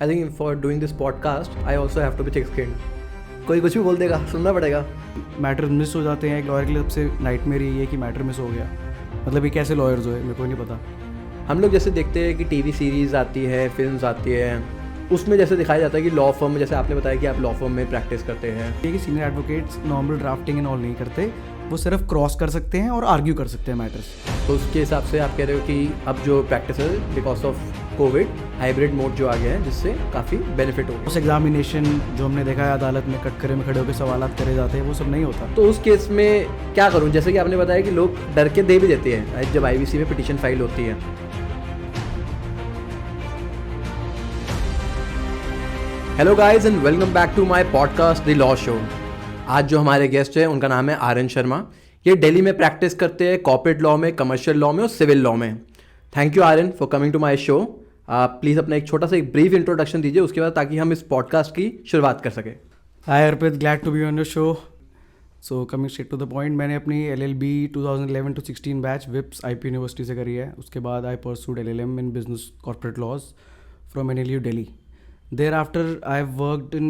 I think for doing this podcast I also have to be thick skinned. कोई कुछ भी बोल देगा, सुनना पड़ेगा. मैटर मिस हो जाते हैं. एक लॉयर के लिए सबसे नाइटमेयर यही है कि मैटर मिस हो गया. मतलब ये कैसे लॉयर्स हुए मेरे को नहीं पता. हम लोग जैसे देखते हैं कि टीवी सीरीज़ आती है, फिल्म्स आती है, उसमें जैसे दिखाया जाता है कि लॉ फर्म में, जैसे आपने बताया कि आप लॉ फर्म में प्रैक्टिस करते हैं. ये कि senior advocates normal drafting and all नहीं करते, वो सिर्फ क्रॉस कर सकते हैं और आर्ग्यू कर सकते हैं मैटर्स. तो उसके हिसाब से आप कह रहे हो कि अब जो प्रैक्टिस है because of covid hybrid mode जो आ गया है, जिससे काफ़ी बेनिफिट हो. उस एग्जामिनेशन जो हमने देखा है अदालत में कटघरे में खड़े होकर सवालात करे जाते हैं, वो सब नहीं होता. तो उस केस में क्या करूं? जैसे कि आपने बताया कि लोग डर के दे भी देते हैं जब आईवीसी में पिटीशन फाइल होती है. Hello guys and welcome back to my podcast the law show. आज जो हमारे गेस्ट हैं उनका नाम है आर्यन शर्मा. ये दिल्ली में प्रैक्टिस करते हैं कॉर्पोरेट लॉ में, कमर्शियल लॉ में और सिविल लॉ में. Thank you Aryan for coming to my show. आप प्लीज़ अपना एक छोटा सा एक ब्रीफ इंट्रोडक्शन दीजिए उसके बाद, ताकि हम इस पॉडकास्ट की शुरुआत कर सकें. Hi Arpit, glad to be on your show. So coming straight to the point, मैंने अपनी LLB 2011 to 16 batch VIPS IP university से करी है. उसके बाद I pursued LLM in business corporate laws from NLU Delhi. Thereafter, I've worked in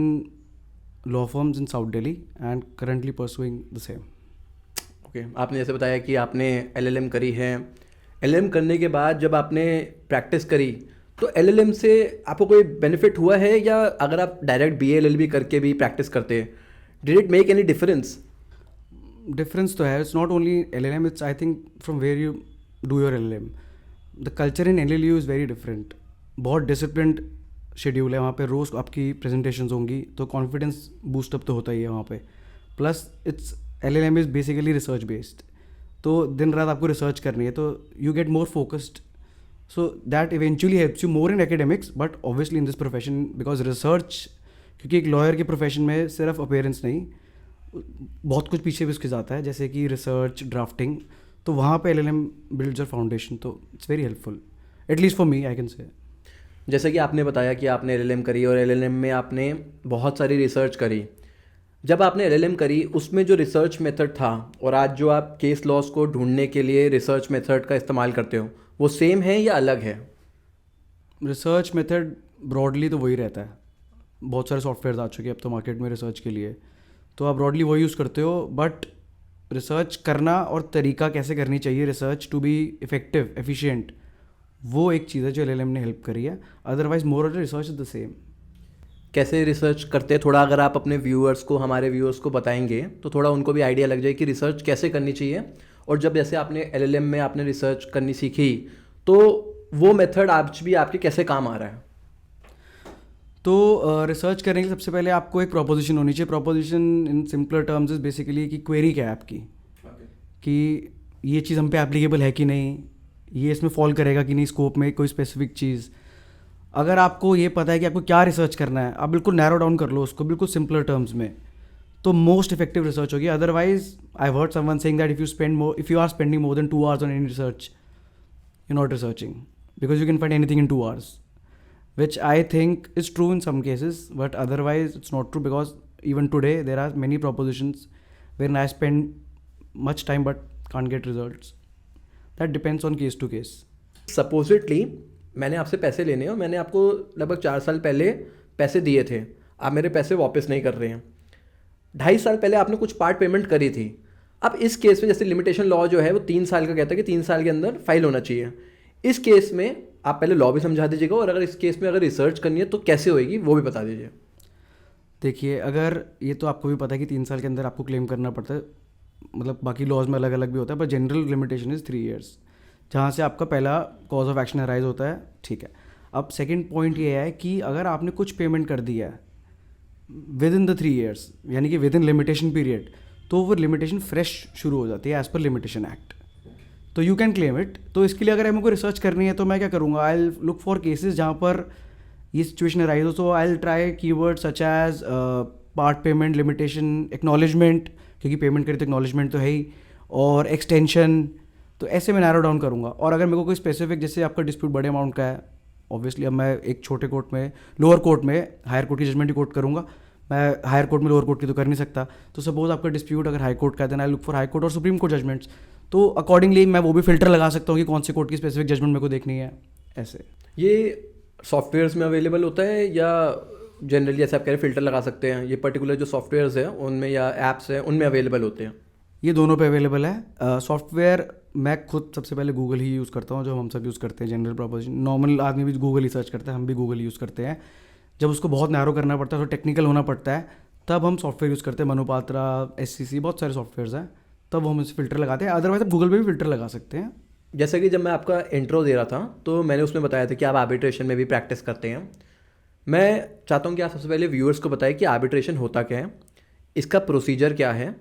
law firms in South Delhi and currently pursuing the same. Okay, आपने जैसे बताया कि आपने LLM करी है. LLM करने के बाद जब आपने प्रैक्टिस करी तो LLM से आपको कोई बेनिफिट हुआ है, या अगर आप डायरेक्ट BA LLB करके भी प्रैक्टिस करते हैं, did it make any difference? Difference तो है. It's not only LLM, it's I think from where you do your LLM. The culture in NLU is very different. बहुत डिसिप्लिन्ड शेड्यूल है वहाँ पे. रोज़ आपकी प्रेजेंटेशंस होंगी तो कॉन्फिडेंस बूस्टअप तो होता ही है वहाँ पे. Plus it's LLM is basically research based, तो दिन रात आपको रिसर्च करनी है, तो you get more focused. So that eventually helps you more in academics, but obviously in this profession because research, क्योंकि एक लॉयर के प्रोफेशन में सिर्फ अपीयरेंस नहीं, बहुत कुछ पीछे भी उसके जाता है, जैसे कि रिसर्च, ड्राफ्टिंग. तो वहाँ पे LLM बिल्ड्स योर फाउंडेशन, तो it's very helpful, at least for me I can say. जैसे कि आपने बताया कि आपने LLM करी और LLM में आपने बहुत सारी रिसर्च करी. जब आपने LLM करी उसमें जो रिसर्च मेथड था और आज जो आप केस लॉस को ढूंढने के लिए रिसर्च मेथड का इस्तेमाल करते हो, वो सेम है या अलग है? रिसर्च मेथड ब्रॉडली तो वही रहता है. बहुत सारे सॉफ्टवेयर आ चुके हैं अब तो मार्केट में रिसर्च के लिए, तो आप ब्रॉडली वही यूज़ करते हो. बट रिसर्च करना और तरीका कैसे करनी चाहिए research to be effective, efficient, वो एक चीज़ है जो LLM ने हेल्प करी है. Otherwise more of research is the same. कैसे रिसर्च करते हैं, थोड़ा अगर आप अपने व्यूअर्स को, हमारे व्यूअर्स को बताएंगे तो थोड़ा उनको भी आइडिया लग जाए कि रिसर्च कैसे करनी चाहिए. और जब जैसे आपने LLM में आपने रिसर्च करनी सीखी, तो वो मेथड आज भी आपके कैसे काम आ रहा है? तो रिसर्च करने के लिए सबसे पहले आपको एक प्रोपोजिशन होनी चाहिए. Proposition in simpler terms is basically कि क्वेरी क्या है आपकी, कि ये चीज़ हम पे एप्लीकेबल है कि नहीं, ये इसमें फॉल करेगा कि नहीं स्कोप में कोई स्पेसिफिक चीज़. अगर आपको ये पता है कि आपको क्या रिसर्च करना है, आप बिल्कुल नैरो डाउन कर लो उसको बिल्कुल सिंपलर टर्म्स में, तो मोस्ट इफेक्टिव रिसर्च होगी. Otherwise I heard someone saying that if you are spending more than 2 hours on any research, you not researching, because you can find anything in 2 hours, which I think is true in some cases, but otherwise it's not true, because even today there are many propositions wherein I spend much time but can't get results. That depends on case to case. Supposedly मैंने आपसे पैसे लेने और मैंने आपको लगभग 4 साल पहले पैसे दिए थे, आप मेरे पैसे वापस नहीं कर रहे हैं. 2.5 साल पहले आपने कुछ पार्ट पेमेंट करी थी. अब इस केस में जैसे लिमिटेशन लॉ जो है वो 3 साल का कहता है कि 3 साल के अंदर फाइल होना चाहिए. इस केस में आप पहले लॉ भी समझा दीजिएगा, और अगर इस केस में अगर रिसर्च करनी है तो कैसे होएगी वो भी बता दीजिए. देखिए, अगर ये तो आपको भी पता है कि 3 साल के अंदर आपको क्लेम करना पड़ता है, मतलब बाकी लॉज में अलग अलग भी होता है, पर जनरल लिमिटेशन इज़ 3 years, जहाँ से आपका पहला कॉज ऑफ एक्शन अराइज होता है. ठीक है. अब सेकंड पॉइंट ये है कि अगर आपने कुछ पेमेंट कर दिया है विद इन द 3 years, यानी कि विद इन लिमिटेशन पीरियड, तो वो लिमिटेशन फ्रेश शुरू हो जाती है एज पर लिमिटेशन एक्ट, तो यू कैन क्लेम इट. तो इसके लिए अगर मेरे को रिसर्च करनी है तो मैं क्या करूँगा, I will look for cases जहाँ पर ये सिचुएशन अराइज हो. So I will try keyword such as part payment, limitation, acknowledgement, क्योंकि पेमेंट करी तो एक्नॉलेजमेंट तो है ही, और एक्सटेंशन. तो ऐसे मैं नैरो डाउन करूँगा. और अगर मेरे को कोई स्पेसिफिक, जैसे आपका डिस्प्यूट बड़े अमाउंट का है, ऑब्वियसली अब मैं एक छोटे कोर्ट में, लोअर कोर्ट में हायर कोर्ट की जजमेंट ही कोर्ट करूँगा, मैं हायर कोर्ट में लोअर कोर्ट की तो कर नहीं सकता. तो सपोज आपका डिस्प्यूट अगर हाई कोर्ट का है, then I look for high court और सुप्रीम कोर्ट जजमेंट्स. तो अकॉर्डिंगली मैं वो भी फिल्टर लगा सकता हूँ कि कौन से कोर्ट की स्पेसिफिक जजमेंट मेरे को देखनी है. ऐसे ये सॉफ्टवेयर्स में अवेलेबल होता है या जनरली जैसे आप कह रहे हैं फ़िल्टर लगा सकते हैं, ये पर्टिकुलर जो सॉफ्टवेयर्स हैं उनमें या ऐप्स हैं उनमें अवेलेबल होते हैं? ये दोनों पे अवेलेबल है। सॉफ्टवेयर मैं खुद सबसे पहले गूगल ही यूज़ करता हूँ, जो हम सब यूज़ करते हैं जनरल प्रोपोजिशन। नॉर्मल आदमी भी गूगल ही सर्च करता है, हम भी गूगल यूज़ करते हैं। जब उसको बहुत नैरो करना पड़ता है, तो टेक्निकल होना पड़ता है, तब हम सॉफ्टवेयर यूज़ करते हैं। मनुपात्रा, SCC, बहुत सारे सॉफ्टवेयर्स हैं, तब हम इस फ़िल्टर लगाते हैं। अदरवाइज आप गूगल पे भी फ़िल्टर लगा सकते हैं। जैसे कि जब मैं आपका इंट्रो दे रहा था तो मैंने उसमें बताया था कि आप आर्बिट्रेशन में भी प्रैक्टिस करते हैं। मैं चाहता हूँ कि आप सबसे पहले व्यूअर्स को बताएं कि आर्बिट्रेशन होता क्या है, इसका प्रोसीजर क्या है,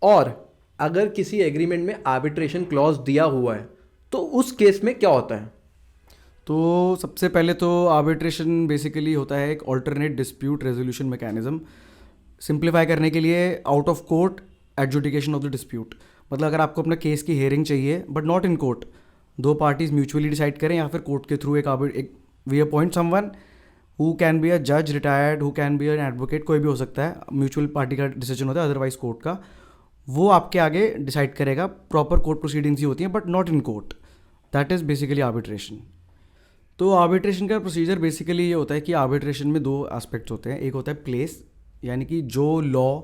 और अगर किसी एग्रीमेंट में आर्बिट्रेशन क्लॉज दिया हुआ है तो उस केस में क्या होता है। तो सबसे पहले तो आर्बिट्रेशन बेसिकली होता है एक alternate dispute resolution mechanism. Simplify करने के लिए out of court adjudication of the dispute. मतलब अगर आपको अपना केस की हेयरिंग चाहिए बट नॉट इन कोर्ट, दो पार्टीज म्यूचुअली डिसाइड करें या फिर कोर्ट के थ्रू एक we appoint someone who can be a जज, retired, who can be an advocate, कोई भी हो सकता है। म्यूचुअल पार्टी का डिसीजन होता है, अदरवाइज कोर्ट का। वो आपके आगे डिसाइड करेगा। प्रॉपर कोर्ट प्रोसीडिंग्स ही होती हैं but not in court. That is basically arbitration. तो आर्बिट्रेशन का प्रोसीजर बेसिकली ये होता है कि आर्बिट्रेशन में दो एस्पेक्ट्स होते हैं। एक होता है प्लेस, यानी कि जो लॉ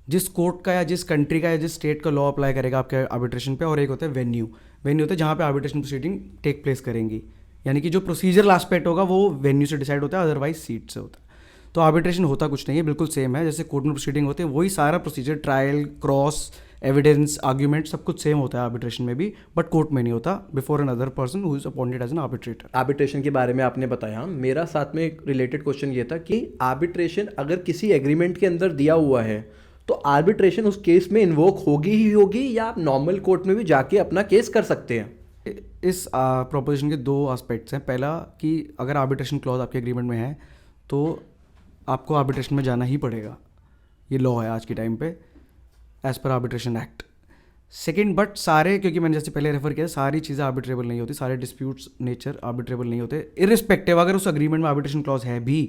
जिस कोर्ट का या जिस कंट्री का या जिस स्टेट का लॉ अप्लाई करेगा आपके आर्बिट्रेशन पे। और एक होता है वेन्यू। वेन्यू होता है जहाँ पे आर्बिट्रेशन प्रोसीडिंग टेक प्लेस करेंगी, यानी कि जो प्रोसीजरल एस्पेक्ट होगा वो वेन्यू से डिसाइड होता है, अदरवाइज सीट से होता है। तो आर्बिट्रेशन होता कुछ नहीं है, बिल्कुल सेम है जैसे कोर्ट में प्रोसीडिंग होते हैं, वही सारा procedure, trial, cross evidence, argument, सब कुछ सेम होता है आर्बिट्रेशन में भी, बट कोर्ट में नहीं होता before another person who is appointed as an arbitrator. Arbitration के बारे में आपने बताया, मेरा साथ में एक रिलेटेड क्वेश्चन ये था कि आर्बिट्रेशन अगर किसी एग्रीमेंट के अंदर दिया हुआ है तो आर्बिट्रेशन उस केस में इन्वोक होगी ही होगी, या आप नॉर्मल कोर्ट में भी जाके अपना केस कर सकते हैं? इस प्रोपोजिशन के दो एस्पेक्ट्स हैं। पहला कि अगर आर्बिट्रेशन क्लॉज आपके एग्रीमेंट में है तो आपको आर्बिट्रेशन में जाना ही पड़ेगा, ये लॉ है आज के टाइम पे as per arbitration act. Second, but सारे, क्योंकि मैंने जैसे पहले रेफर किया, सारी चीज़ें आर्बिट्रेबल नहीं होती, सारे डिस्प्यूट्स नेचर आर्बिट्रेबल नहीं होते। इरिस्पेक्टिव अगर उस अग्रीमेंट में आर्बिट्रेशन क्लॉज है भी,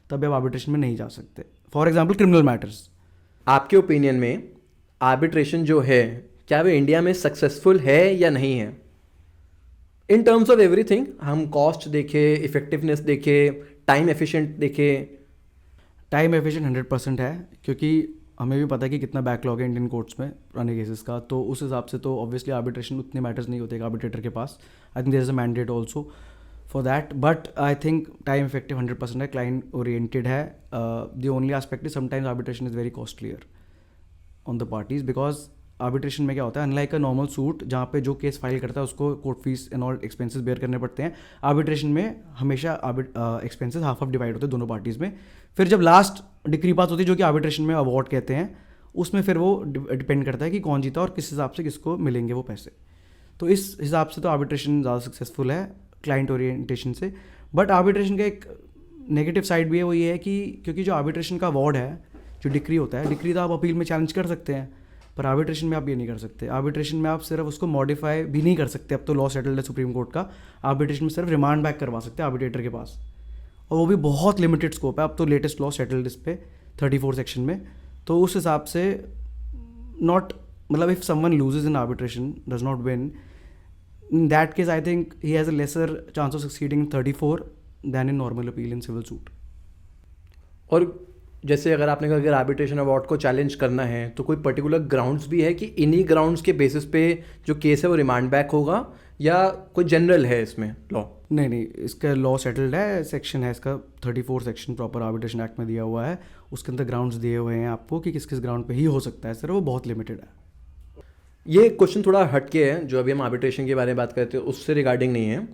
तब आप आर्बिट्रेशन में नहीं जा सकते। For example criminal matters. आपके ओपिनियन में आर्बिट्रेशन जो है क्या वो इंडिया में सक्सेसफुल है या नहीं है? इन टर्म्स ऑफ एवरीथिंग, हम कॉस्ट देखें, इफेक्टिवनेस देखें, टाइम एफिशिएंट देखें। टाइम एफिशिएंट 100% है, क्योंकि हमें भी पता है कि कितना बैकलॉग है इंडियन कोर्ट्स में पुराने केसेस का। तो उस हिसाब से तो ऑब्वियसली आर्बिट्रेशन उतने मैटर्स नहीं होते एक आर्बिट्रेटर के पास। I think there is a mandate also for that, but I think time effective 100% है, क्लाइंट ओरिएंटेड है। The only aspect is sometimes arbitration is very costlier on the parties, because arbitration में क्या होता है, unlike a normal suit जहाँ पे जो case file करता है उसको court fees and all expenses bear करने पड़ते हैं, आर्बिट्रेशन में हमेशा एक्सपेंसेस हाफ हाफ डिवाइड होते हैं दोनों पार्टीज़ में। फिर जब लास्ट डिक्री पास होती है, जो कि आर्बिट्रेशन में अवार्ड कहते हैं, उसमें फिर वो डिपेंड करता है कि कौन जीता और किस हिसाब से किसको मिलेंगे वो पैसे। तो इस हिसाब से तो आर्बिट्रेशन ज़्यादा सक्सेसफुल है क्लाइंट ओरिएंटेशन से। बट आर्बिट्रेशन का एक नेगेटिव साइड भी है, वो ये है कि क्योंकि जो आर्बिट्रेशन का अवार्ड है, जो डिक्री होता है, डिक्री तो आप अपील में चैलेंज कर सकते हैं, पर आर्बिट्रेशन में आप ये नहीं कर सकते। आर्बिट्रेशन में आप सिर्फ उसको मॉडिफाई भी नहीं कर सकते, अब तो लॉ सेटल्ड है सुप्रीम कोर्ट का। आर्बिट्रेशन में सिर्फ रिमांड बैक करवा सकते हैं आर्बिट्रेटर के पास, और वो भी बहुत लिमिटेड स्कोप है। अब तो लेटेस्ट लॉ सेटल्ड इस पे 34 सेक्शन में। तो उस हिसाब से नॉट, मतलब if someone loses in arbitration, does not win, in that case I think he has a lesser chance of succeeding in 34 than in normal appeal in civil suit. और जैसे अगर आपने कहा अगर आर्बिट्रेशन अवार्ड को challenge करना है तो कोई पर्टिकुलर ग्राउंड्स भी है कि इन्हीं ग्राउंड्स के बेसिस पे जो केस है वो रिमांड बैक होगा, या कोई जनरल है इसमें लॉ? नहीं, इसका लॉ सेटल्ड है, सेक्शन है इसका 34 सेक्शन प्रॉपर आर्बिट्रेशन एक्ट में दिया हुआ है। उसके अंदर ग्राउंड्स दिए हुए हैं आपको कि किस किस ग्राउंड पे ही हो सकता है, सर वो बहुत लिमिटेड है। ये क्वेश्चन थोड़ा हटके है, जो अभी हम आर्बिट्रेशन के बारे में बात करते हैं उससे रिगार्डिंग नहीं है।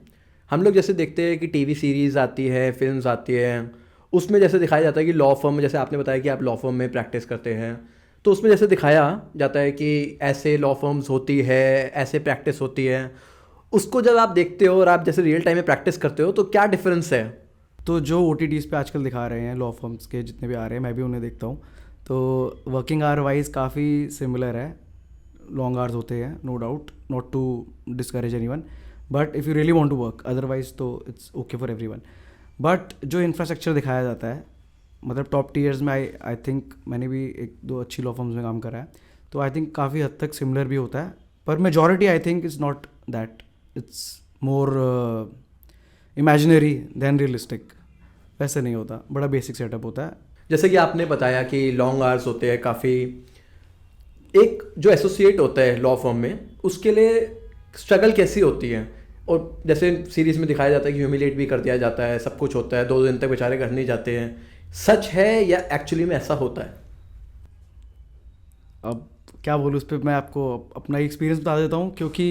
हम लोग जैसे देखते हैं कि टीवी सीरीज़ आती है, फिल्म्स आती है, उसमें जैसे दिखाया जाता है कि लॉ फर्म में, जैसे आपने बताया कि आप लॉ फर्म में प्रैक्टिस करते हैं, तो उसमें जैसे दिखाया जाता है कि ऐसे लॉ फर्म्स होती है, ऐसे प्रैक्टिस होती है। उसको जब आप देखते हो और आप जैसे रियल टाइम में प्रैक्टिस करते हो तो क्या डिफरेंस है? तो जो OTTs पे आजकल दिखा रहे हैं लॉ फर्म्स के जितने भी आ रहे हैं, मैं भी उन्हें देखता हूँ, तो वर्किंग आवर वाइज काफ़ी सिमिलर है। लॉन्ग आवर्स होते हैं, no doubt, not to discourage anyone, but if you really want to work, otherwise तो it's okay for everyone. But जो इंफ्रास्ट्रक्चर दिखाया जाता है, मतलब टॉप टीयर्स में आई थिंक मैंने भी एक दो अच्छी लॉ फर्म्स में काम करा है, तो आई थिंक काफ़ी हद तक सिमिलर भी होता है, पर majority I think is not that, it's more imaginary than realistic, वैसे नहीं होता, बड़ा बेसिक सेटअप होता है। जैसे कि आपने बताया कि लॉन्ग आवर्स होते हैं काफ़ी, एक जो एसोसिएट होता है लॉ फर्म में उसके लिए स्ट्रगल कैसी होती है? और जैसे सीरीज में दिखाया जाता है कि ह्यूमिलेट भी कर दिया जाता है, सब कुछ होता है, 2 दिन तक बेचारे घर नहीं जाते हैं, सच है या एक्चुअली में ऐसा होता है? अब क्या बोलूँ उस पर, मैं आपको अपना एक्सपीरियंस बता देता हूँ, क्योंकि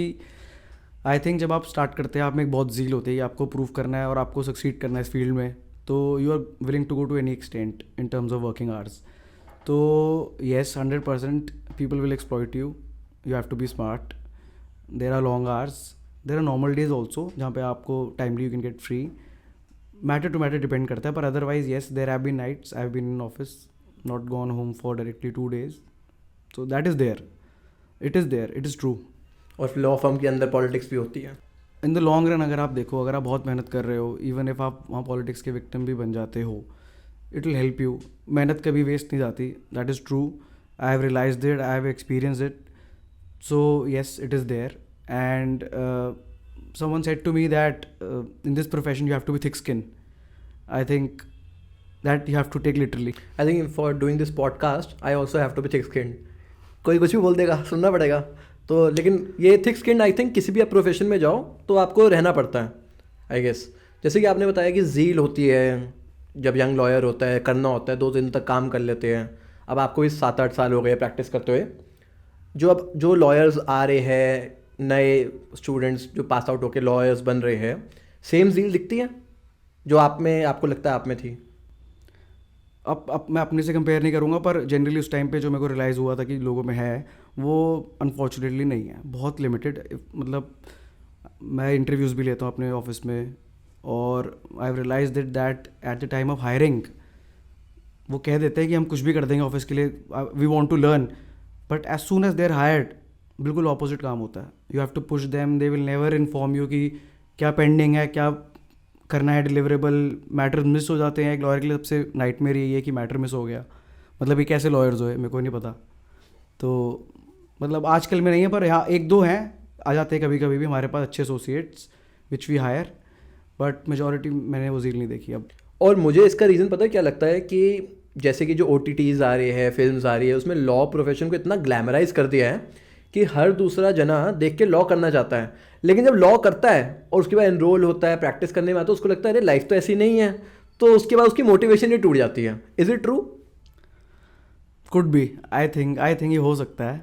आई थिंक जब आप स्टार्ट करते हैं आप में एक बहुत ज़ील होती है, आपको प्रूव करना है और आपको सक्सीड करना है इस फील्ड में, तो you are willing to go to any extent in terms of working hours. तो yes, 100% people will exploit you, you have to be smart. There are long hours, there are normal days also जहाँ पे आपको timely you can get free, matter to matter depend करता है, पर otherwise yes, there have been nights I have been in office, not gone home for directly 2 days, so that is there, it is there, it is true। और law firm के अंदर politics भी होती है। In the long run अगर आप देखो, अगर आप बहुत मेहनत कर रहे हो, इवन इफ आप वहाँ पॉलिटिक्स के विक्टिम भी बन जाते हो, इट विल हेल्प यू। मेहनत कभी वेस्ट नहीं जाती, that is true, I have realized it, I have experience it, so yes it is there. And someone said to me that in this profession you have to be thick skin, I think that you have to take literally। I think for doing this podcast I also have to be thick skinned. कोई कुछ भी बोल देगा, सुनना पड़ेगा। तो लेकिन ये थिक स्किन्ड आई थिंक किसी भी आप प्रोफेशन में जाओ तो आपको रहना पड़ता है आई गेस। जैसे कि आपने बताया कि ज़ील होती है, जब यंग लॉयर होता है करना होता है, 2 दिन तक काम कर लेते हैं। अब आपको भी 7-8 साल हो गए प्रैक्टिस करते हुए। जो लॉयर्स आ रहे हैं, नए स्टूडेंट्स जो पास आउट होकर लॉयर्स बन रहे हैं, सेम ज़ील दिखती है जो आप में, आपको लगता है आप में थी? अब मैं अपने से कंपेयर नहीं करूँगा, पर जनरली उस टाइम पे जो मेरे को रियलाइज़ हुआ था कि लोगों में है, वो अनफॉर्चुनेटली नहीं है, बहुत लिमिटेड। मतलब मैं इंटरव्यूज़ भी लेता हूँ अपने ऑफिस में, और I have realized that at the time of hiring वो कह देते हैं कि हम कुछ भी कर देंगे ऑफिस के लिए, we want to learn, but as soon as they are hired बिल्कुल ऑपोजिट काम होता है। You have to push them, they will never inform you कि क्या पेंडिंग है, क्या करना है, डिलीवरेबल, मैटर मिस हो जाते हैं। एक लॉयर के लिए सबसे नाइटमेयर यही है कि मैटर मिस हो गया, मतलब ये कैसे लॉयर्स हो, मेरे को नहीं पता। तो मतलब आजकल में नहीं है, पर यहाँ 1-2 हैं, आ जाते हैं कभी कभी भी हमारे पास अच्छे associates which we hire, but majority मैंने वो ज़ील नहीं देखी अब। और मुझे इसका रीज़न पता है क्या लगता है कि जैसे कि जो OTTs आ रही है, फिल्म्स आ रही है, उसमें लॉ प्रोफेशन को इतना ग्लैमराइज कर दिया है कि हर दूसरा जना देख के लॉ करना चाहता है। लेकिन जब लॉ करता है और उसके बाद एनरोल होता है, प्रैक्टिस करने में आता है, उसको लगता है अरे लाइफ तो ऐसी नहीं है, तो उसके बाद उसकी मोटिवेशन ही टूट जाती है। Is it true? Could be, I think ये हो सकता है,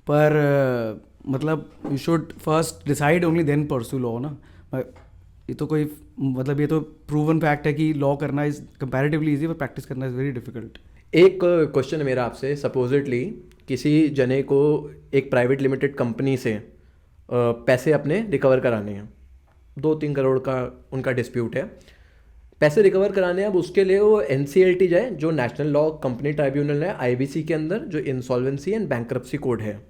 पर मतलब you should first decide only then pursue law ना। ये तो कोई मतलब ये तो प्रूवन फैक्ट है कि लॉ करना इज़ कंपैरेटिवली ईजी, पर प्रैक्टिस करना इज़ वेरी डिफिकल्ट। एक क्वेश्चन है मेरा आपसे, सपोजिटली किसी जने को एक प्राइवेट लिमिटेड कंपनी से पैसे अपने रिकवर कराने हैं, 2-3 करोड़ का उनका डिस्प्यूट है, पैसे रिकवर कराने हैं। अब उसके लिए वो NCLT जाए, जो नेशनल लॉ कंपनी ट्राइब्यूनल है, IBC के अंदर जो इंसॉल्वेंसी एंड बैंक्रप्सी कोड है,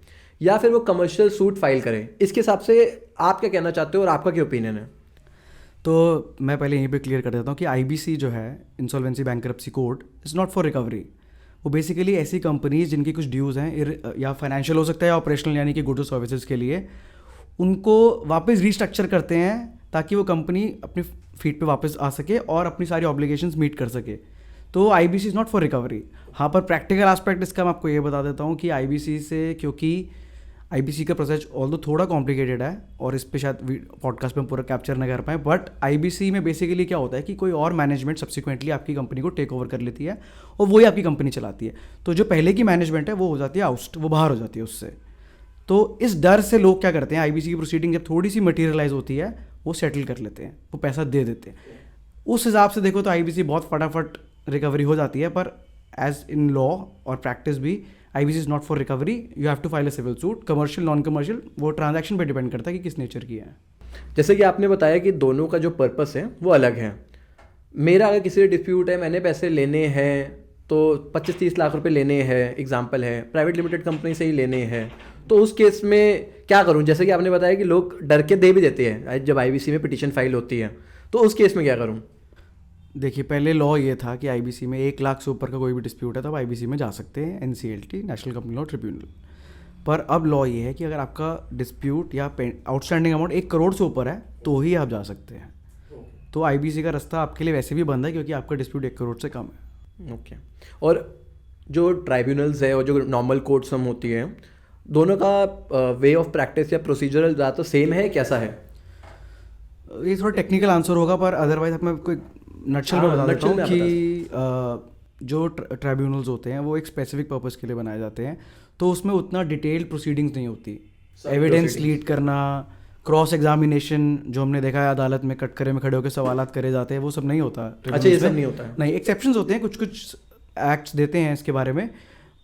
या फिर वो कमर्शियल सूट फाइल करे। इसके हिसाब से आप क्या कहना चाहते हो और आपका क्या ओपिनियन है? तो मैं पहले यहीं पे क्लियर कर देता हूँ कि IBC जो है, insolvency bankruptcy code, is not for recovery. वो बेसिकली ऐसी कंपनीज जिनकी कुछ ड्यूज़ हैं, या फाइनेंशियल हो सकता है या ऑपरेशनल, यानी कि गुड्स और सर्विसेज के लिए, उनको वापस रीस्ट्रक्चर करते हैं ताकि वो कंपनी अपनी फीट पे वापस आ सके और अपनी सारी ऑब्लिगेशंस मीट कर सके। तो IBC is not for recovery. हाँ, पर प्रैक्टिकल एस्पेक्ट इसका मैं आपको ये बता देता हूँ कि IBC से, क्योंकि IBC का प्रोसेस ऑल्दो थोड़ा कॉम्प्लिकेटेड है, और इस पे शायद पॉडकास्ट में पूरा कैप्चर ना कर पाए, बट IBC में बेसिकली क्या होता है कि कोई और मैनेजमेंट सब्सिक्वेंटली आपकी कंपनी को टेक ओवर कर लेती है और वही आपकी कंपनी चलाती है। तो जो पहले की मैनेजमेंट है वो हो जाती है आउस्ट, वो बाहर हो जाती है उससे। तो इस डर से लोग क्या करते हैं, IBC की प्रोसीडिंग जब थोड़ी सी मटीरियलाइज होती है, वो सेटल कर लेते हैं, वो पैसा दे देते हैं। उस हिसाब से देखो तो IBC बहुत फटाफट रिकवरी हो जाती है, पर एज इन लॉ और प्रैक्टिस भी IBC is not for recovery. You have to file a civil suit, commercial non commercial, वो ट्रांजैक्शन पे डिपेंड करता है कि किस नेचर की है। जैसे कि आपने बताया कि दोनों का जो पर्पस है वो अलग है। मेरा अगर किसी से डिस्प्यूट है, मैंने पैसे लेने हैं, तो 25-30 लाख रुपए लेने हैं, एग्जांपल है, प्राइवेट लिमिटेड कंपनी से ही लेने हैं, तो उस केस में क्या करूं? जैसे कि आपने बताया कि लोग डर के दे भी देते हैं जब IBC में पिटीशन फाइल होती है, तो उस केस में क्या करूं? देखिए, पहले लॉ ये था कि IBC में 1 लाख से ऊपर का कोई भी डिस्प्यूट है तो आप IBC में जा सकते हैं, NCLT, national company law tribunal. पर अब लॉ ये है कि अगर आपका डिस्प्यूट या आउटस्टैंडिंग अमाउंट 1 करोड़ से ऊपर है तो ही आप जा सकते हैं। तो आईबीसी का रास्ता आपके लिए वैसे भी बंद है क्योंकि आपका डिस्प्यूट 1 करोड़ से कम है। ओके। और जो ट्राइब्यूनल्स है और जो नॉर्मल कोर्ट्स हम होती है, दोनों का वे ऑफ प्रैक्टिस या प्रोसीजरल ज़्यादा सेम है, कैसा है? ये थोड़ा टेक्निकल आंसर होगा, पर अदरवाइज मैं आपको नटशल में बता देता हूँ कि जो ट्राइब्यूनल्स होते हैं वो एक स्पेसिफिक पर्पस के लिए बनाए जाते हैं, तो उसमें उतना डिटेल्ड प्रोसीडिंग्स नहीं होती। एविडेंस लीड करना, क्रॉस एग्जामिनेशन जो हमने देखा है अदालत में कटघरे में खड़े होकर सवालात करे जाते हैं, वो सब नहीं होता। अच्छा, ये सब नहीं होता है? नहीं, एक्सेप्शंस होते हैं, कुछ कुछ एक्ट्स देते हैं इसके बारे में,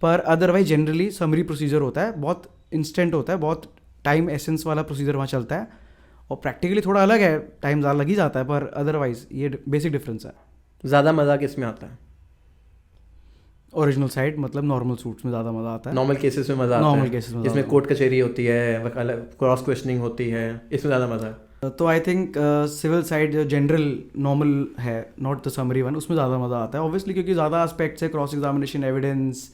पर अदरवाइज जनरली समरी प्रोसीजर होता है, बहुत इंस्टेंट होता है, बहुत टाइम एसेंस वाला प्रोसीजर वहाँ चलता है। और प्रैक्टिकली थोड़ा अलग है, टाइम ज़्यादा लग ही जाता है, पर अदरवाइज ये बेसिक डिफरेंस है। ज़्यादा मज़ा किस में आता है? ओरिजिनल साइड मतलब नॉर्मल सूट्स में ज़्यादा मज़ा आता है। नॉर्मल केसेस में मज़ा आता है? नॉर्मल केसेस में, जिसमें कोर्ट कचहरी होती है, क्रॉस क्वेश्चनिंग होती है, इसमें ज़्यादा मज़ा है? तो आई थिंक सिविल साइड जो जनरल नॉर्मल है, नॉट द समरी वन, उसमें ज़्यादा मज़ा आता है ऑब्वियसली, क्योंकि ज़्यादा एस्पेक्ट्स है, क्रॉस एग्जामिनेशन, एविडेंस,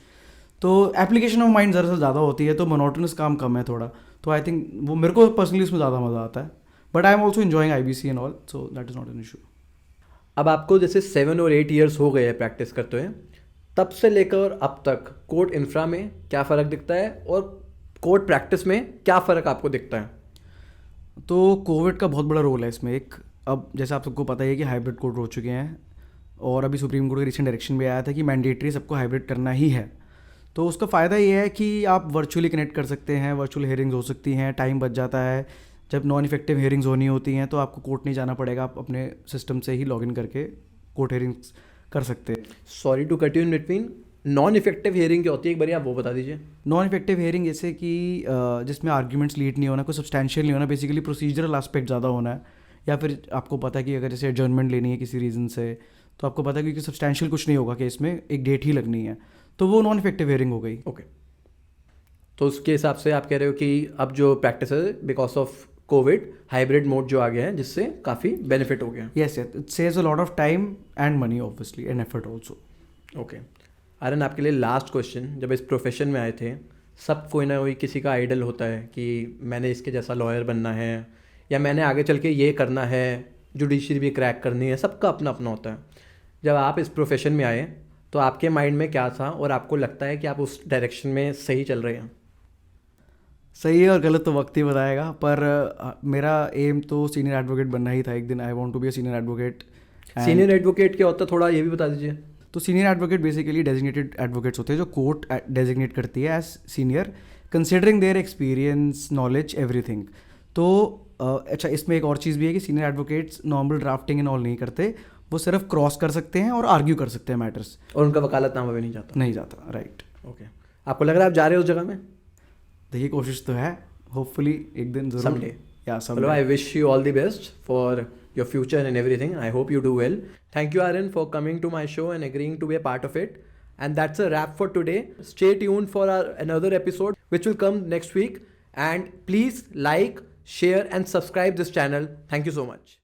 तो एप्लीकेशन ऑफ माइंड ज़रा सा ज़्यादा होती है, तो मोनोटोनस काम कम है थोड़ा। तो आई थिंक वो मेरे को पर्सनली उसमें ज़्यादा मज़ा आता है, but I am also enjoying IBC and all, so that is not an issue. अब आपको जैसे 7 और 8 ईयर्स हो गए हैं प्रैक्टिस करते हुए, तब से लेकर अब तक कोर्ट इंफ्रा में क्या फ़र्क दिखता है और कोर्ट प्रैक्टिस में क्या फ़र्क आपको दिखता है? तो कोविड का बहुत बड़ा रोल है इसमें। एक, अब जैसे आप सबको पता ही है कि हाइब्रिड कोर्ट हो चुके हैं, और अभी सुप्रीम कोर्ट के रिसेंट डायरेक्शन भी आया था कि मैंडेटरी सबको हाइब्रिड करना ही है। तो उसका फ़ायदा ये है कि आप वर्चुअली कनेक्ट कर सकते हैं, वर्चुअल हियरिंग्स हो सकती हैं, टाइम बच जाता है। जब नॉन इफेक्टिव हियरिंग्स होनी होती हैं तो आपको कोर्ट नहीं जाना पड़ेगा, आप अपने सिस्टम से ही लॉगिन करके कोर्ट हियरिंग्स कर सकते हैं। Sorry to cut you in between, non effective hearing क्या होती है, एक बार आप वो बता दीजिए। नॉन इफेक्टिव हियरिंग जैसे कि जिसमें आर्ग्यूमेंट्स लीड नहीं होना, कोई सब्सटैंशियल नहीं होना, बेसिकली प्रोसीजरल एस्पेक्ट ज़्यादा होना है, या फिर आपको पता है कि अगर जैसे एडजर्नमेंट लेनी है किसी रीज़न से, तो आपको पता है क्योंकि सब्सटैंशियल कुछ नहीं होगा केस में, एक डेट ही लगनी है, तो वो नॉन इफेक्टिव हियरिंग हो गई। ओके। तो उसके हिसाब से आप कह रहे हो कि अब जो प्रैक्टिस है because of covid, hybrid mode जो आ गया है, जिससे काफ़ी बेनिफिट हो गया। Yes, it saves a lot of time and money obviously and effort also. Okay Aryan, आपके लिए लास्ट क्वेश्चन, जब इस प्रोफेशन में आए थे, सब कोई ना कोई किसी का आइडल होता है कि मैंने इसके जैसा लॉयर बनना है, या मैंने आगे चल के ये करना है, जुडिशरी भी क्रैक करनी है, सबका अपना अपना होता है। जब आप इस प्रोफेशन में आए तो आपके माइंड में क्या था, और आपको लगता है कि आप उस डायरेक्शन में सही चल रहे हैं? सही है और गलत तो वक्त ही बताएगा, पर मेरा एम तो सीनियर एडवोकेट बनना ही था एक दिन। I want to be a senior advocate. Senior advocate क्या होता है, थोड़ा ये भी बता दीजिए। तो senior advocate basically designated advocates होते हैं जो कोर्ट डेजिग्नेट करती है as senior, considering their experience, knowledge, everything. तो अच्छा, इसमें एक और चीज़ भी है कि senior advocates normal drafting and all नहीं करते, वो सिर्फ क्रॉस कर सकते हैं और आर्ग्यू कर सकते हैं मैटर्स, और उनका वकालतनामा भी नहीं जाता? नहीं जाता, राइट। ओके। आपको लग रहा है आप जा रहे हो उस जगह में? देखिए, कोशिश तो है, होपफुली एक दिन जरूर। Someday. या Hello, I wish you all the best for your future and everything. I hope you do well. Thank you, Aryan, for coming to my show and agreeing to be a part of it. And that's a wrap for today. Stay tuned for another episode, which will come next week. And please like, share, and subscribe this channel. Thank you so much.